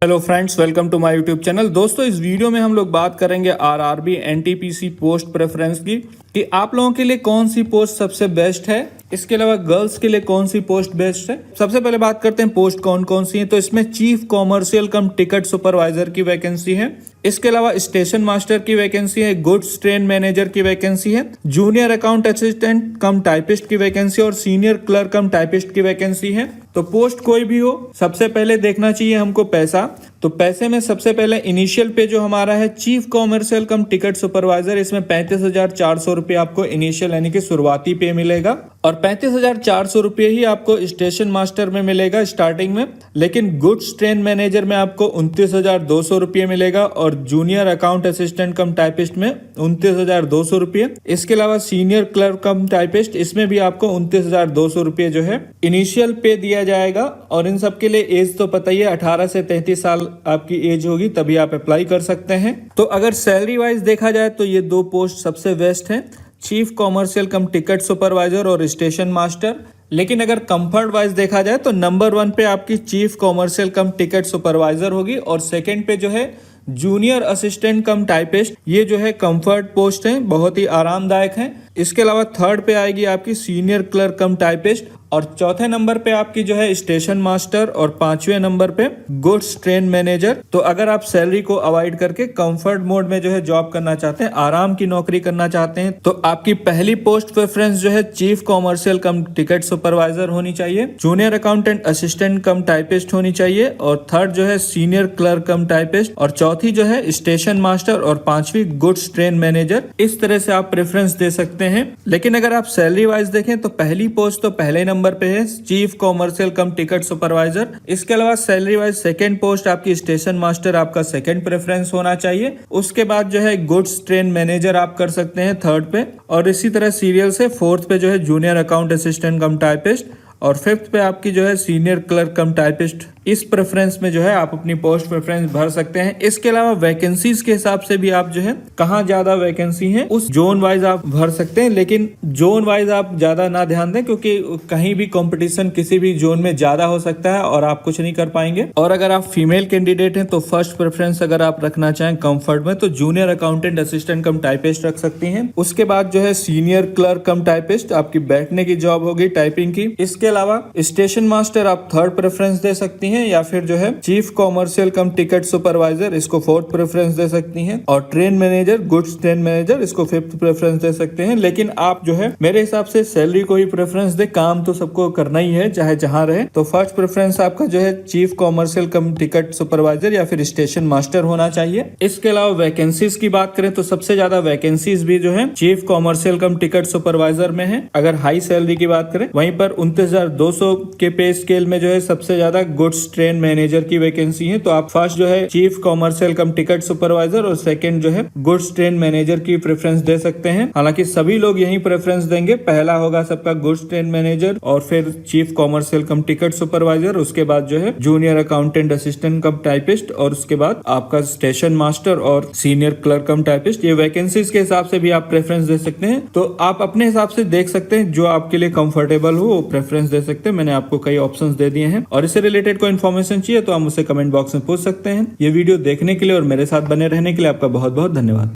Hello friends, welcome to my YouTube channel. दोस्तों, इस video में हम लोग बात करेंगे आरआरबी एनटीपीसी पोस्ट प्रेफरेंस की कि आप लोगों के लिए कौन सी पोस्ट सबसे बेस्ट है। इसके अलावा गर्ल्स के लिए कौन सी पोस्ट बेस्ट है। सबसे पहले बात करते हैं पोस्ट कौन कौन सी है। तो इसमें चीफ कॉमर्शियल कम टिकट सुपरवाइजर की वैकेंसी है। इसके अलावा स्टेशन मास्टर की वैकेंसी है, गुड्स ट्रेन मैनेजर की वैकेंसी है, जूनियर अकाउंट असिस्टेंट कम टाइपिस्ट की वैकेंसी और सीनियर क्लर्क कम टाइपिस्ट की वैकेंसी है। तो पोस्ट कोई भी हो, सबसे पहले देखना चाहिए हमको पैसा। तो पैसे में सबसे पहले इनिशियल पे जो हमारा है चीफ कॉमर्शियल कम टिकट सुपरवाइजर, इसमें 35,400 रुपये आपको इनिशियल यानी कि शुरुआती पे मिलेगा और 35,400 रुपये ही आपको स्टेशन मास्टर में मिलेगा स्टार्टिंग में। लेकिन गुड्स ट्रेन मैनेजर में आपको 29,200 रुपये मिलेगा और जूनियर अकाउंट असिस्टेंट कम टाइपिस्ट में 29,200 रुपये। इसके अलावा सीनियर क्लर्क कम टाइपिस्ट, इसमें भी आपको 29,200 रुपये जो है इनिशियल पे दिया जाएगा। और इन सब के लिए एज तो पता ही है, 18 से 33 साल आपकी एज होगी तभी आप अप्लाई कर सकते हैं। तो अगर सैलरी वाइज देखा जाए तो ये दो पोस्ट सबसे बेस्ट हैं, चीफ कॉमर्शियल कम टिकट सुपरवाइजर और स्टेशन मास्टर। लेकिन अगर कंफर्ट वाइज देखा जाए तो नंबर 1 पे आपकी चीफ कॉमर्शियल कम टिकट सुपरवाइजर होगी और सेकंड पे जो है जूनियर असिस्टेंट कम टाइपिस्ट। ये जो है कंफर्ट पोस्ट है, बहुत ही आरामदायक है। इसके अलावा थर्ड पे आएगी आपकी सीनियर क्लर्क कम टाइपिस्ट और चौथे नंबर पे आपकी जो है स्टेशन मास्टर और पांचवें नंबर पे गुड्स ट्रेन मैनेजर। तो अगर आप सैलरी को अवॉइड करके कंफर्ट मोड में जो है जॉब करना चाहते हैं, आराम की नौकरी करना चाहते हैं, तो आपकी पहली पोस्ट प्रेफरेंस जो है चीफ कॉमर्शियल कम टिकट सुपरवाइजर होनी चाहिए, जूनियर अकाउंटेंट असिस्टेंट कम टाइपिस्ट होनी चाहिए और थर्ड जो है सीनियर क्लर्क कम टाइपिस्ट और चौथी जो है स्टेशन मास्टर और पांचवी गुड्स ट्रेन मैनेजर। इस तरह से आप प्रेफरेंस दे सकते हैं। लेकिन अगर आप सैलरी वाइज देखें तो पहली पोस्ट तो पहले नंबर पे है चीफ कॉमर्शियल कम टिकट सुपरवाइजर। इसके अलावा सैलरी वाइज सेकंड पोस्ट आपकी स्टेशन मास्टर आपका सेकंड प्रेफरेंस होना चाहिए। उसके बाद जो है गुड्स ट्रेन मैनेजर आप कर सकते हैं थर्ड पे और इसी तरह सीरियल से फोर्थ पे जो है जूनियर अकाउंट असिस्टेंट कम टाइपिस्ट और फिफ्थ पे आपकी जो है सीनियर क्लर्क कम टाइपिस्ट। इस प्रेफरेंस में जो है आप अपनी पोस्ट प्रेफरेंस भर सकते हैं। इसके अलावा वैकेंसीज के हिसाब से भी आप जो है कहाँ ज्यादा वैकेंसी है उस जोन वाइज आप भर सकते हैं। लेकिन जोन वाइज आप ज्यादा ना ध्यान दें क्योंकि कहीं भी कंपटीशन किसी भी जोन में ज्यादा हो सकता है और आप कुछ नहीं कर पाएंगे। और अगर आप फीमेल कैंडिडेट हैं तो फर्स्ट प्रेफरेंस अगर आप रखना चाहें कंफर्ट में तो जूनियर अकाउंटेंट असिस्टेंट कम टाइपिस्ट रख सकती हैं। उसके बाद जो है सीनियर क्लर्क कम टाइपिस्ट आपकी बैठने की जॉब होगी टाइपिंग की। इसके अलावा स्टेशन मास्टर आप थर्ड प्रेफरेंस दे सकती हैं या फिर जो है चीफ कॉमर्शियल कम टिकट सुपरवाइजर इसको फोर्थ प्रेफरेंस दे सकती हैं और train manager goods train manager इसको फिफ्थ प्रेफरेंस दे सकते हैं। लेकिन आप जो है मेरे हिसाब से सैलरी को ही प्रेफरेंस दे, काम तो सबको करना ही है चाहे जहां रहे। तो फर्स्ट प्रेफरेंस आपका जो है चीफ कॉमर्शियल कम टिकट सुपरवाइजर या फिर स्टेशन मास्टर होना चाहिए। इसके अलावा वैकेंसीज की बात करें तो सबसे ज्यादा वैकेंसीज भी जो है चीफ कॉमर्शियल कम टिकट सुपरवाइजर में है। अगर हाई सैलरी की बात करें वहीं पर 29,200 के पे स्केल में जो है सबसे ज्यादा गुड्स ट्रेन मैनेजर की वैकेंसी है। तो आप फर्स्ट जो है चीफ कॉमर्शियल कम टिकट सुपरवाइजर और सेकंड जो है गुड्स ट्रेन मैनेजर की प्रेफरेंस दे सकते हैं। हालांकि सभी लोग यही प्रेफरेंस देंगे, पहला होगा सबका गुड्स ट्रेन मैनेजर और फिर चीफ कॉमर्शियल कम टिकट सुपरवाइजर, उसके बाद जो है जूनियर अकाउंटेंट असिस्टेंट कम टाइपिस्ट और उसके बाद आपका स्टेशन मास्टर और सीनियर क्लर्क कम टाइपिस्ट। ये वैकेंसीज के हिसाब से भी आप प्रेफरेंस दे सकते हैं। तो आप अपने हिसाब से देख सकते हैं, जो आपके लिए कंफर्टेबल हो वो प्रेफरेंस दे सकते हैं। मैंने आपको कई ऑप्शंस दे दिए हैं और इससे रिलेटेड कोई इन्फॉर्मेशन चाहिए तो आप मुझसे कमेंट बॉक्स में पूछ सकते हैं। ये वीडियो देखने के लिए और मेरे साथ बने रहने के लिए आपका बहुत बहुत धन्यवाद।